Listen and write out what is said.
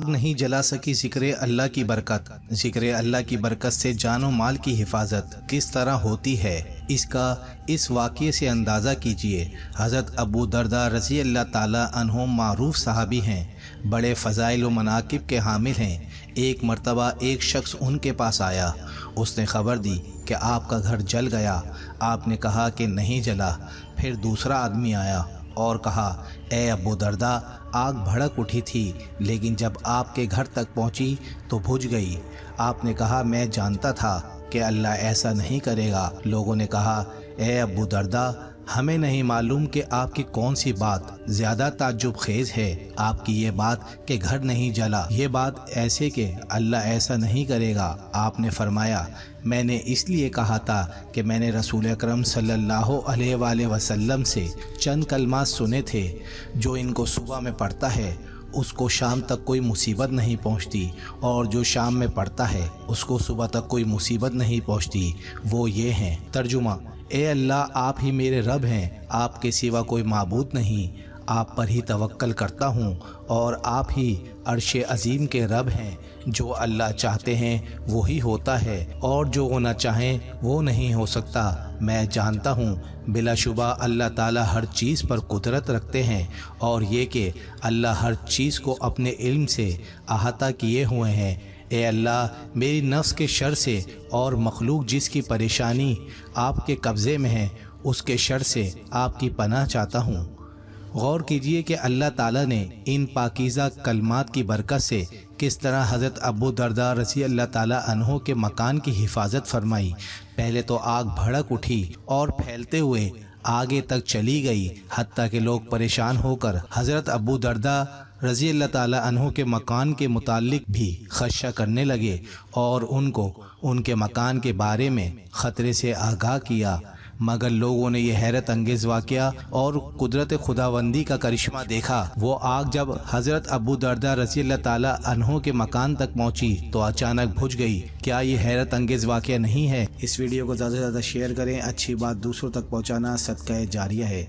نہیں جلا سکی ذکر اللہ کی برکت سے جان و مال کی حفاظت کس طرح ہوتی ہے، اس کا اس واقعے سے اندازہ کیجئے۔ حضرت ابو درداء رضی اللہ تعالی عنہ معروف صحابی ہیں، بڑے فضائل و مناقب کے حامل ہیں۔ ایک مرتبہ ایک شخص ان کے پاس آیا، اس نے خبر دی کہ آپ کا گھر جل گیا۔ آپ نے کہا کہ نہیں جلا۔ پھر دوسرا آدمی آیا اور کہا، اے ابو درداء، آگ بھڑک اٹھی تھی لیکن جب آپ کے گھر تک پہنچی تو بجھ گئی۔ آپ نے کہا، میں جانتا تھا کہ اللہ ایسا نہیں کرے گا۔ لوگوں نے کہا، اے ابو درداء، ہمیں نہیں معلوم کہ آپ کی کون سی بات زیادہ تعجب خیز ہے، آپ کی یہ بات کہ گھر نہیں جلا، یہ بات ایسے کہ اللہ ایسا نہیں کرے گا۔ آپ نے فرمایا، میں نے اس لیے کہا تھا کہ میں نے رسول اکرم صلی اللہ علیہ وآلہ وسلم سے چند کلمات سنے تھے، جو ان کو صبح میں پڑھتا ہے اس کو شام تک کوئی مصیبت نہیں پہنچتی، اور جو شام میں پڑھتا ہے اس کو صبح تک کوئی مصیبت نہیں پہنچتی۔ وہ یہ ہیں۔ ترجمہ: اے اللہ، آپ ہی میرے رب ہیں، آپ کے سوا کوئی معبود نہیں، آپ پر ہی توکل کرتا ہوں، اور آپ ہی عرش عظیم کے رب ہیں۔ جو اللہ چاہتے ہیں وہی ہوتا ہے، اور جو وہ نہ چاہیں وہ نہیں ہو سکتا۔ میں جانتا ہوں بلا شبہ اللہ تعالیٰ ہر چیز پر قدرت رکھتے ہیں، اور یہ کہ اللہ ہر چیز کو اپنے علم سے احاطہ کیے ہوئے ہیں۔ اے اللہ، میری نفس کے شر سے اور مخلوق جس کی پریشانی آپ کے قبضے میں ہے اس کے شر سے آپ کی پناہ چاہتا ہوں۔ غور کیجئے کہ اللہ تعالیٰ نے ان پاکیزہ کلمات کی برکت سے کس طرح حضرت ابو درداء رضی اللہ تعالیٰ عنہ کے مکان کی حفاظت فرمائی۔ پہلے تو آگ بھڑک اٹھی اور پھیلتے ہوئے آگے تک چلی گئی، حتیٰ کہ لوگ پریشان ہو کر حضرت ابو درداء رضی اللہ تعالیٰ عنہ کے مکان کے متعلق بھی خدشہ کرنے لگے اور ان کو ان کے مکان کے بارے میں خطرے سے آگاہ کیا۔ مگر لوگوں نے یہ حیرت انگیز واقعہ اور قدرت خداوندی کا کرشمہ دیکھا۔ وہ آگ جب حضرت ابو درداء رضی اللہ تعالیٰ عنہ کے مکان تک پہنچی تو اچانک بجھ گئی۔ کیا یہ حیرت انگیز واقعہ نہیں ہے؟ اس ویڈیو کو زیادہ سے زیادہ شیئر کریں، اچھی بات دوسروں تک پہنچانا صدقہ جاریہ ہے۔